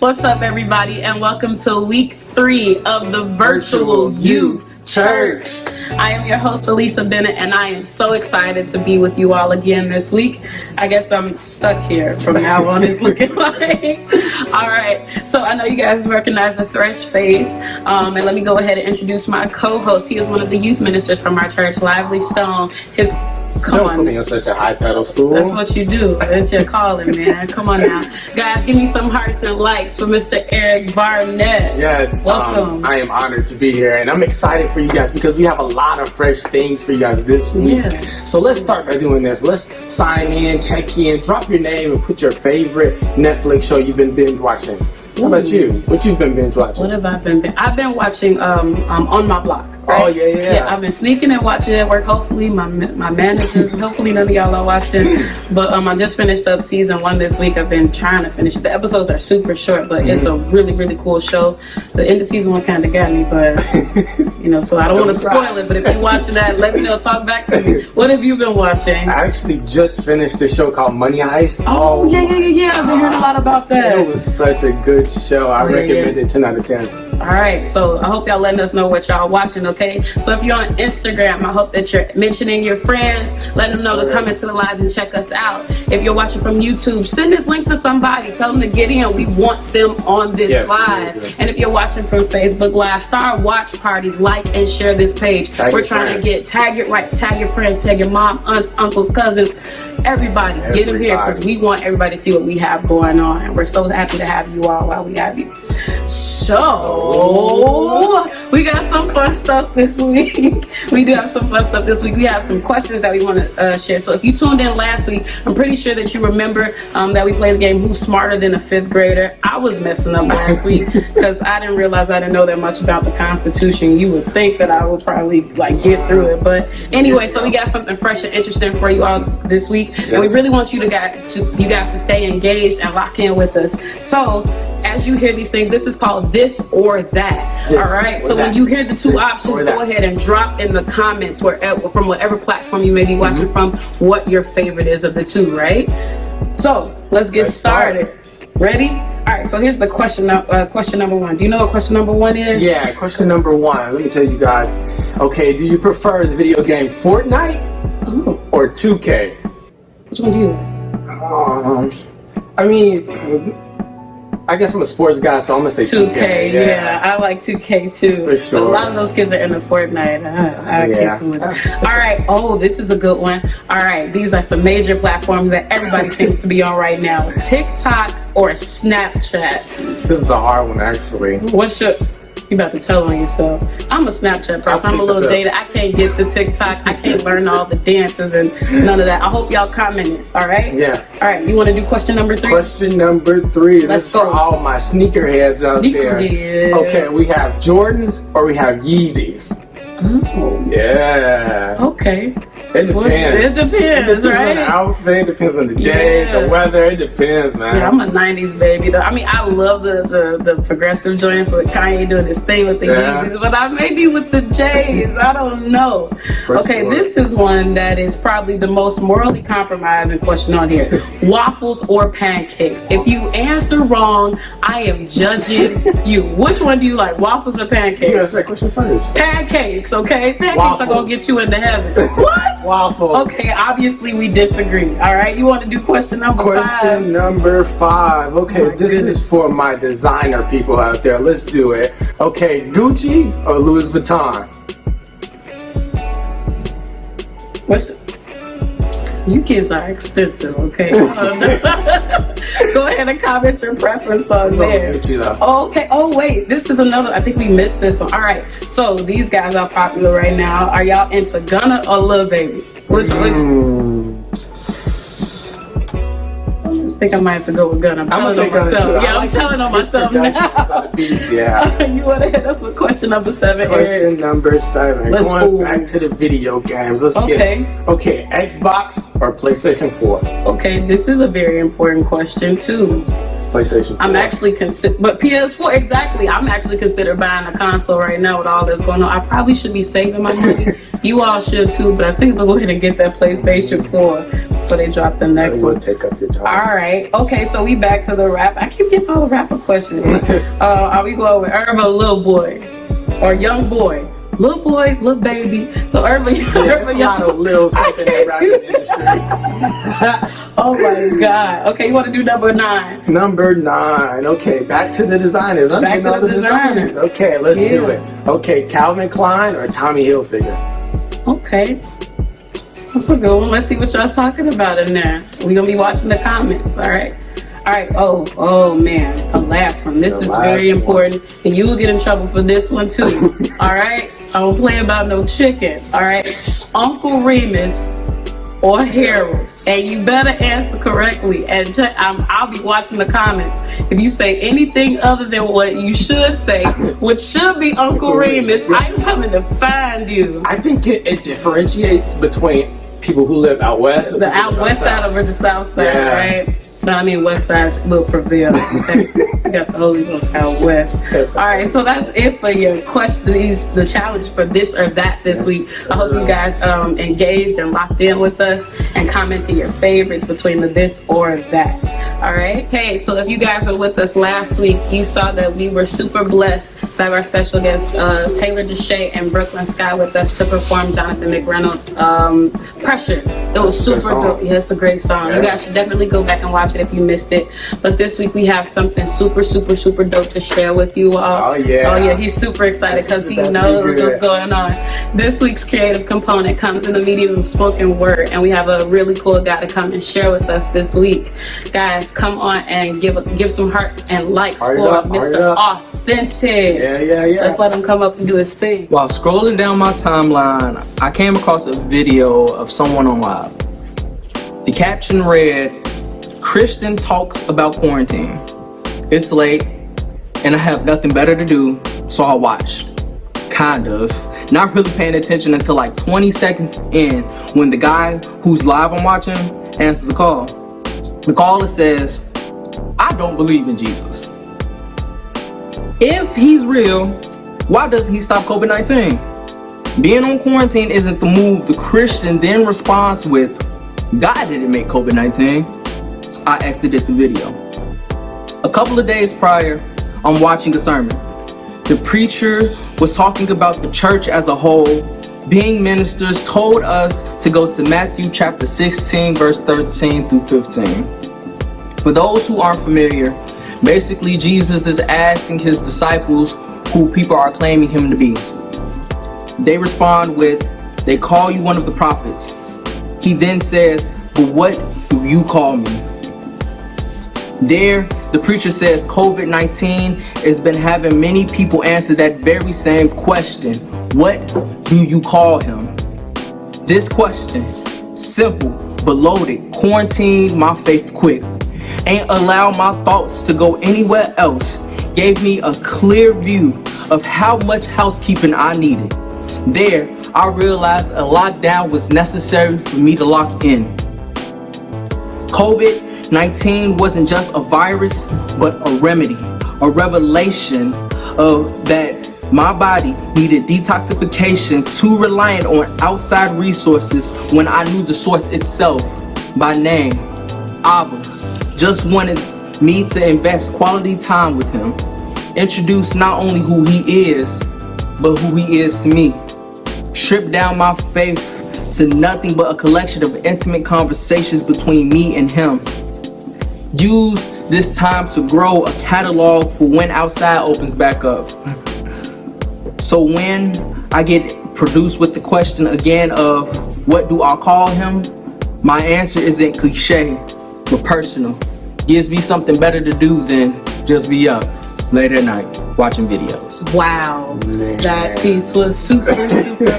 What's up, everybody, and welcome to week 3 of the Virtual Youth Church. I am your host, Elisa Bennett, and I am so excited to be with you all again this week. I guess I'm stuck here from now on, it's looking like. All right, so I know you guys recognize the fresh face, and let me go ahead and introduce my co-host. He is one of the youth ministers from our church, Lively Stone. Don't put me on such a high pedestal. That's what you do. It's your calling, man. Come on now. Guys, give me some hearts and likes for Mr. Eric Barnett. Yes. Welcome. I am honored to be here, and I'm excited for you guys because we have a lot of fresh things for you guys this week. Yeah. So let's start by doing this. Let's sign in, check in, drop your name, and put your favorite Netflix show you've been binge watching. How about you? What you've been binge watching? What have I been? I've been watching On My Block. Right? Oh, yeah. I've been sneaking and watching it at work. Hopefully my managers, hopefully none of y'all are watching. But I just finished up season 1 this week. I've been trying to finish it. The episodes are super short, but it's a really, really cool show. The end of season 1 kind of got me, but so I don't want to spoil it. But if you're watching that, let me know. Talk back to me. What have you been watching? I actually just finished a show called Money Heist. Oh, yeah. I've been hearing a lot about that. It was such a good show. I recommend it 10 out of 10. All right, so I hope y'all letting us know what y'all watching, okay? So if you're on Instagram, I hope that you're mentioning your friends, letting them know to come into the live and check us out. If you're watching from YouTube, send this link to somebody. Tell them to get in. We want them on this live. And if you're watching from Facebook Live, start watch parties, like and share this page. We're trying to get, tag your friends, tag your mom, aunts, uncles, cousins, everybody. Get them here because we want everybody to see what we have going on. And we're so happy to have you all while we have you. So, we got some fun stuff this week. We do have some fun stuff this week. We have some questions that we want to share. So if you tuned in last week, I'm pretty sure that you remember that we played a game, Who's Smarter Than a 5th Grader? I was messing up last week because I didn't realize I didn't know that much about the Constitution. You would think that I would probably get through it. But anyway, so we got something fresh and interesting for you all this week. And we really want you guys to stay engaged and lock in with us. So as you hear these things, this is called This or That. All right. So when you hear the two options, go ahead and drop in the comments from whatever platform you may be watching from what your favorite is of the two. Right. So let's get started. Ready? All right. So here's the question. Question number 1. Do you know what question number 1 is? Yeah. Question number 1. Let me tell you guys. Okay. Do you prefer the video game Fortnite or 2K? Which one do you like? I guess I'm a sports guy, so I'm gonna say 2K. Yeah, I like 2K too. For sure. But a lot of those kids are into Fortnite. I can't with it. All right. Oh, this is a good one. All right. These are some major platforms that everybody seems to be on right now. TikTok or Snapchat? This is a hard one, actually. You about to tell on yourself. I'm a Snapchat person. I'm a little dated. I can't get the TikTok. I can't learn all the dances and none of that. I hope y'all commented. All right? Yeah. All right. You want to do question number 3? Question number 3. This is for all my sneakerheads out there. Okay, we have Jordans or we have Yeezys. Oh. Yeah. Okay. It depends. It depends, right? On the outfit, it depends on the day, the weather. It depends, man. Yeah, I'm a 90s baby, though. I mean, I love the progressive joints with Kanye doing his thing with the Yeezys, but I may be with the J's. I don't know. This is one that is probably the most morally compromising question on here. Waffles or pancakes? If you answer wrong, I am judging you. Which one do you like, waffles or pancakes? You answer that question first. Pancakes, okay? Pancakes Waffles. are going to get you into heaven. What? Waffles. Okay, obviously we disagree. All right, you want to do question number 5? Question number 5. Okay, this is for my designer people out there. Let's do it. Okay, Gucci or Louis Vuitton? You kids are expensive, okay? Go ahead and comment your preference on there. Gucci, though. Okay. Oh, wait. This is another. I think we missed this one. All right. So these guys are popular right now. Are y'all into Gunna or Lil Baby? Which? I think I might have to go with Gunna. I'm telling on myself. Yeah, I'm telling on myself now. You want to hit us with question number 7? Question number 7. Going back to the video games. Let's get it. Okay, Xbox or PlayStation 4? Okay, this is a very important question too. PlayStation 4. I'm actually but PS4, exactly. I'm actually considering buying a console right now with all that's going on. I probably should be saving my money You all should too, but I think we'll go ahead and get that PlayStation 4 before they drop the next one. Take up your time. All right. Okay, so we back to the rap. I keep getting all the rapper questions. Are we going with Herb or Lil Boy? Or Young Boy? Little boy, little baby. So Urban, There's a lot of little something in the rap industry. Oh my God. Okay, you want to do number 9? Number 9. Okay, back to the designers. I'm Back getting to all the designers. Okay, let's do it. Okay, Calvin Klein or Tommy Hilfiger? Okay. That's a good one. Let's see what y'all talking about in there. We're going to be watching the comments, all right? All right. Oh man, the last one. This is very important, and you will get in trouble for this one too. All right. I don't play about no chicken. All right. Uncle Remus or Harold, and you better answer correctly. And I'll be watching the comments. If you say anything other than what you should say, which should be Uncle Remus, I'm coming to find you. I think it differentiates between people who live out west. The out west side versus south side, right? No, I mean west side will prevail. We got the Holy Ghost out west. All right, so that's it for your questions, the challenge for this or that this week. I hope you guys engaged and locked in with us and commented your favorites between the this or that. All right. Hey, so if you guys were with us last week, you saw that we were super blessed to have our special guests Taylor Deshay and Brooklyn Sky with us to perform Jonathan McReynolds' Pressure. It was super dope. Yeah, it's a great song. You guys should definitely go back and watch it if you missed it. But this week we have something super dope to share with you all. Oh yeah, he's super excited because he knows what's going on. This week's creative component comes in the medium of spoken word, and we have a really cool guy to come and share with us this week. Guys, come on and give some hearts and likes for Mr. Authentic. Yeah. Let's let him come up and do his thing. While scrolling down my timeline, I came across a video of someone on live. The caption read, "Christian talks about quarantine. It's late and I have nothing better to do, so I watched." Kind of. Not really paying attention until like 20 seconds in when the guy who's live I'm watching answers the call. The caller says, "I don't believe in Jesus. If he's real, why doesn't he stop COVID-19? Being on quarantine isn't the move." The Christian then responds with, "God didn't make COVID-19. I exited the video. A couple of days prior, I'm watching a sermon. The preacher was talking about the church as a whole. Being ministers told us to go to Matthew chapter 16, verse 13 through 15. For those who aren't familiar, basically Jesus is asking his disciples who people are claiming him to be. They respond with, "They call you one of the prophets." He then says, "But what do you call me?" There, the preacher says COVID-19 has been having many people answer that very same question. What do you call him? This question, simple but loaded, quarantined my faith quick. Ain't allow my thoughts to go anywhere else. Gave me a clear view of how much housekeeping I needed. There, I realized a lockdown was necessary for me to lock in. COVID-19 wasn't just a virus, but a remedy, a revelation of that my body needed detoxification, too reliant on outside resources when I knew the source itself by name, Abba. Just wanted me to invest quality time with him. Introduce not only who he is, but who he is to me. Strip down my faith to nothing but a collection of intimate conversations between me and him. Use this time to grow a catalog for when outside opens back up. So when I get produced with the question again of what do I call him, my answer isn't cliche, but personal. Gives me something better to do than just be up late at night watching videos. Wow, that piece was super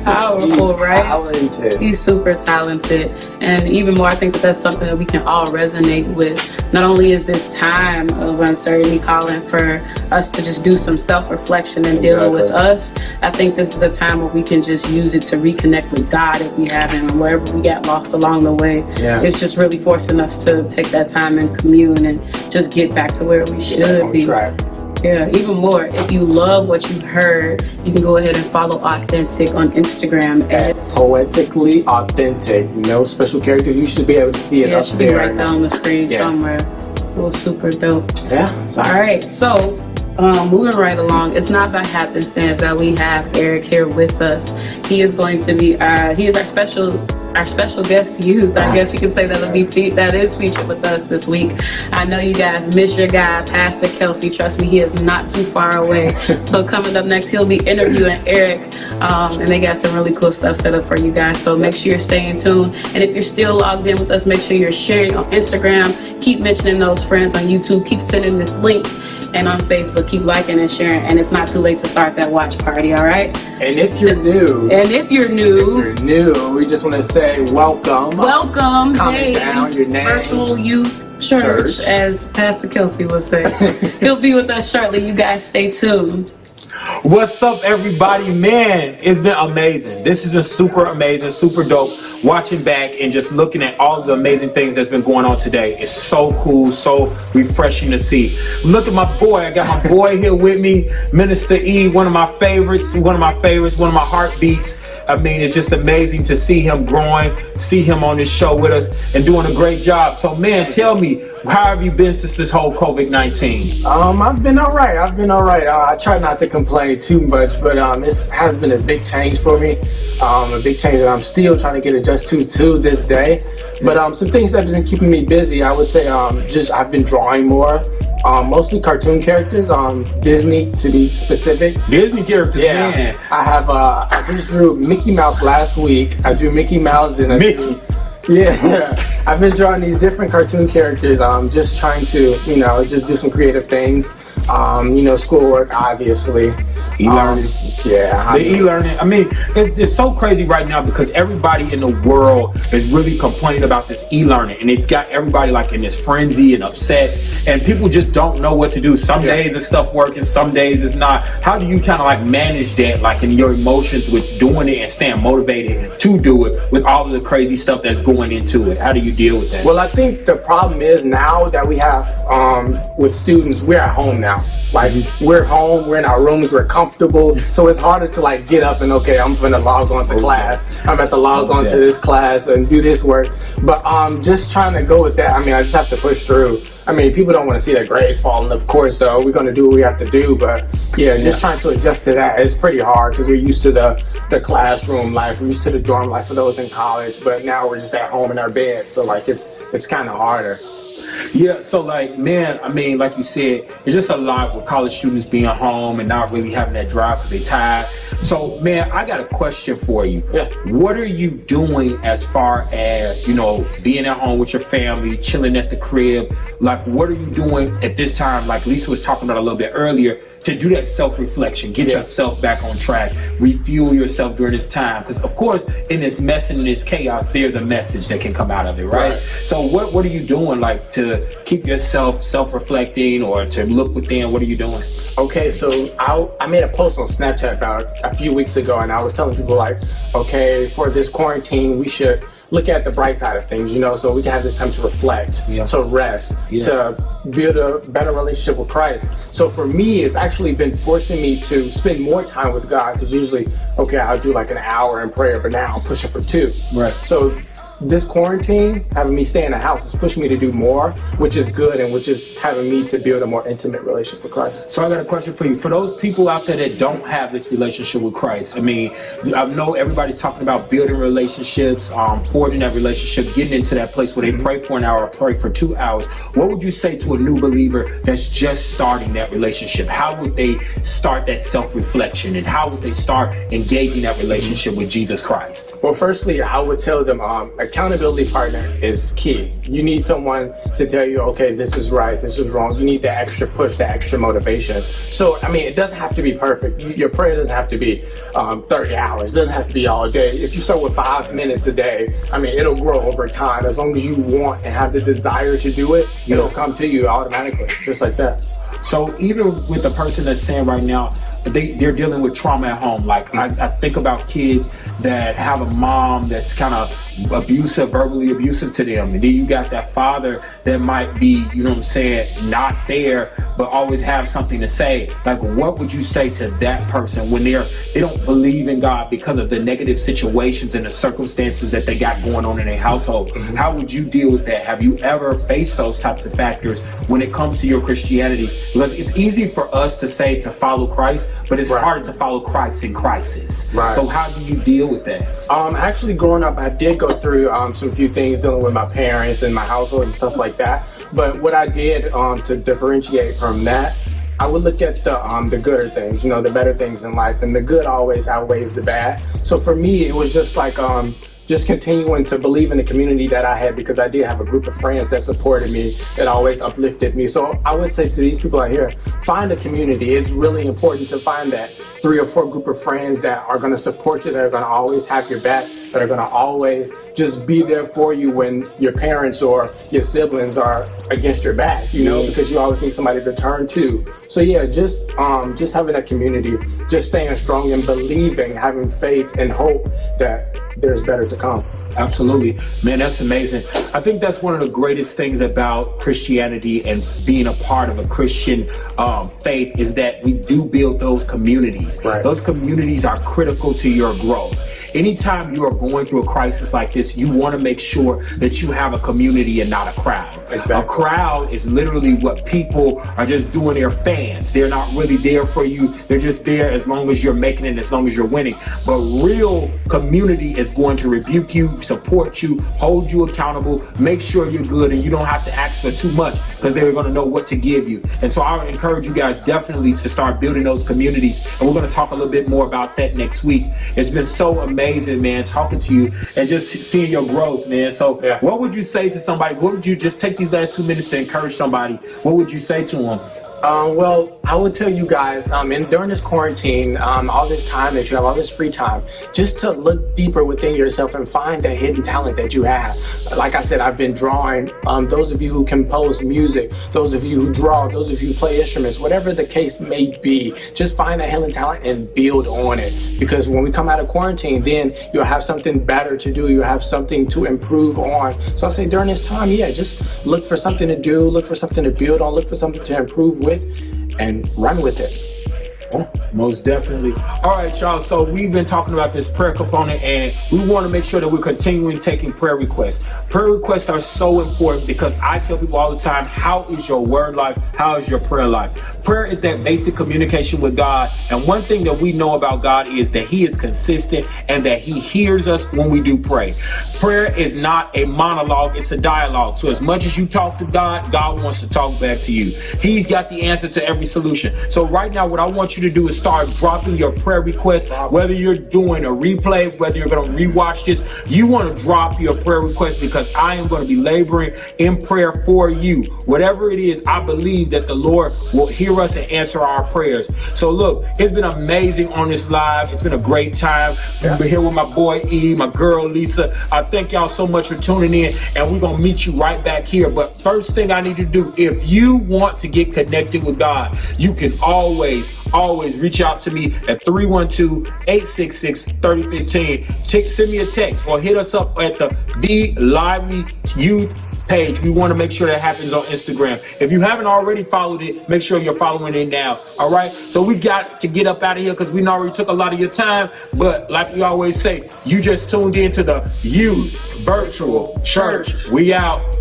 powerful, right? Talented. He's super talented, and even more, I think that's something that we can all resonate with. Not only is this time of uncertainty calling for us to just do some self-reflection and dealing with us, I think this is a time where we can just use it to reconnect with God if we haven't, and wherever we got lost along the way. It's just really forcing us to take that time and commune and just get back to where we should be. Yeah, even more. If you love what you heard, you can go ahead and follow Authentic on Instagram at Poetically Authentic. No special characters. You should be able to see it yeah, up it should be there. right down the screen Yeah. somewhere. It was super dope. Yeah. All right, so moving right along, it's not by happenstance that we have Eric here with us. He is going to be he is our special guest youth. I guess you can say that is featured with us this week. I know you guys miss your guy, Pastor Kelsey. Trust me, he is not too far away. So coming up next, he'll be interviewing Eric, and they got some really cool stuff set up for you guys. So make sure you're staying tuned. And if you're still logged in with us, make sure you're sharing on Instagram. Keep mentioning those friends on YouTube. Keep sending this link. And on Facebook, keep liking and sharing. And it's not too late to start that watch party, all right? And if you're new, we just want to say welcome. Welcome. Comment down your name. Virtual Youth Church, as Pastor Kelsey would say. He'll be with us shortly. You guys stay tuned. What's up, everybody? Man, it's been amazing. This has been super amazing, super dope. Watching back and just looking at all the amazing things that's been going on today. It's so cool, so refreshing to see. Look at my boy. I got my boy here with me, Minister E, one of my favorites, one of my heartbeats. I mean, it's just amazing to see him growing, see him on this show with us and doing a great job. So, man, tell me, how have you been since this whole COVID-19? I've been all right. I try not to complain too much, but this has been a big change for me. A big change that I'm still trying to get adjusted to this day. But some things that have been keeping me busy, I would say, I've been drawing more. Mostly cartoon characters, Disney to be specific. Disney characters, yeah. man. I just drew Mickey Mouse last week. I drew Mickey Mouse and I've been drawing these different cartoon characters. Just trying to, just do some creative things. Schoolwork, obviously. E-learning. The e-learning. I mean, it's so crazy right now because everybody in the world is really complaining about this e-learning, and it's got everybody like in this frenzy and upset, and people just don't know what to do. Some days it's stuff working, some days it's not. How do you kind of like manage that, like in your emotions with doing it and staying motivated to do it with all of the crazy stuff that's going into it? How do you deal with that? Well, I think the problem is now that we have with students, we're at home now. Like we're home, we're in our rooms, we're comfortable, so it's harder to like get up and I'm gonna log on to class. I'm at to log on to this class and do this work. But just trying to go with that. I mean, I just have to push through. I mean, people don't want to see their grades falling, of course, so we're gonna do what we have to do. But just trying to adjust to that is pretty hard because we're used to the classroom life, we're used to the dorm life for those in college. But now we're just at home in our bed, so like it's kind of harder. Yeah, so like, man, I mean, like you said, it's just a lot with college students being home and not really having that drive because they're tired. So, man, I got a question for you. Yeah. What are you doing as far as, being at home with your family, chilling at the crib? Like, what are you doing at this time, like Lisa was talking about a little bit earlier, to do that self-reflection, get yourself back on track, refuel yourself during this time? Because, of course, in this mess and in this chaos, there's a message that can come out of it, right? So what are you doing, like, to keep yourself self-reflecting or to look within? What are you doing? Okay, so I made a post on Snapchat about a few weeks ago, and I was telling people, like, okay, for this quarantine, we should look at the bright side of things, so we can have this time to reflect, to rest, to build a better relationship with Christ. So for me, it's actually been forcing me to spend more time with God, because usually, I'll do like an hour in prayer, but now I'm pushing for 2. Right. So this quarantine, having me stay in the house, is pushing me to do more, which is good, and which is having me to build a more intimate relationship with Christ. So I got a question for you. For those people out there that don't have this relationship with Christ, I mean, I know everybody's talking about building relationships, forging that relationship, getting into that place where they pray for an hour, pray for 2 hours. What would you say to a new believer that's just starting that relationship? How would they start that self-reflection, and how would they start engaging that relationship with Jesus Christ? Well, firstly, I would tell them accountability partner is key. You need someone to tell you, okay, this is right, this is wrong. You need the extra push, the extra motivation. So, I mean, it doesn't have to be perfect. Your prayer doesn't have to be 30 hours. It doesn't have to be all day. If you start with 5 minutes a day, I mean, it'll grow over time. As long as you want and have the desire to do it, it'll come to you automatically, just like that. So even with the person that's saying right now, they're dealing with trauma at home. Like I think about kids that have a mom that's kind of abusive, verbally abusive to them. And then you got that father that might be, not there, but always have something to say. Like, what would you say to that person when they don't believe in God because of the negative situations and the circumstances that they got going on in their household? How would you deal with that? Have you ever faced those types of factors when it comes to your Christianity? Because it's easy for us to say to follow Christ, but it's harder to follow Christ in crisis. Right. So how do you deal with that? Actually, growing up, I did go through some few things dealing with my parents and my household and stuff like that. But what I did to differentiate from that, I would look at the gooder things, the better things in life, and the good always outweighs the bad. So for me, it was just like just continuing to believe in the community that I had, because I did have a group of friends that supported me, that always uplifted me. So I would say to these people out here, find a community. It's really important to find that 3 or 4 group of friends that are going to support you, that are going to always have your back, that are going to always just be there for you when your parents or your siblings are against your back, because you always need somebody to turn to. So yeah, just having a community, just staying strong and believing, having faith and hope that there's better to come. Absolutely. Man, that's amazing. I think that's one of the greatest things about Christianity and being a part of a Christian faith is that we do build those communities. Right. Those communities are critical to your growth. Anytime you are going through a crisis like this, you want to make sure that you have a community and not a crowd. Exactly. A crowd is literally what people are just doing. They're fans. They're not really there for you. They're just there as long as you're making it, as long as you're winning. But real community is going to rebuke you, support you, hold you accountable, make sure you're good, and you don't have to ask for too much because they're going to know what to give you. And so I would encourage you guys definitely to start building those communities. And we're going to talk a little bit more about that next week. It's been so amazing, man, talking to you and just seeing your growth, man. So what would you say to somebody? What would you just take these last 2 minutes to encourage somebody? What would you say to them? Well, I would tell you guys, during this quarantine, all this time that you have, all this free time, just to look deeper within yourself and find that hidden talent that you have. Like I said, I've been drawing. Those of you who compose music, those of you who draw, those of you who play instruments, whatever the case may be, just find that hidden talent and build on it. Because when we come out of quarantine, then you'll have something better to do. You'll have something to improve on. So I say during this time, just look for something to do, look for something to build on, look for something to improve with, and run with it. Most definitely. All right, y'all. So we've been talking about this prayer component, and we want to make sure that we're continuing taking prayer requests. Prayer requests are so important because I tell people all the time, how is your word life? How is your prayer life? Prayer is that basic communication with God. And one thing that we know about God is that He is consistent and that He hears us when we do pray. Prayer is not a monologue, it's a dialogue. So as much as you talk to God, God wants to talk back to you. He's got the answer to every solution. So right now, what I want you to do is start dropping your prayer requests. Whether you're doing a replay, whether you're going to rewatch this, you want to drop your prayer request, because I am going to be laboring in prayer for you. Whatever it is, I believe that the Lord will hear us and answer our prayers. So look, it's been amazing on this live. It's been a great time. I've been here with my boy E, my girl Lisa. I thank y'all so much for tuning in, and we're going to meet you right back here. But first thing I need you to do, if you want to get connected with God, you can always reach out to me at 312-866-3015. Send me a text or hit us up at the Lively Youth page. We want to make sure that happens on Instagram. If you haven't already followed it, make sure you're following it now. All right. So we got to get up out of here because we already took a lot of your time. But like we always say, you just tuned into the Youth Virtual Church. We out.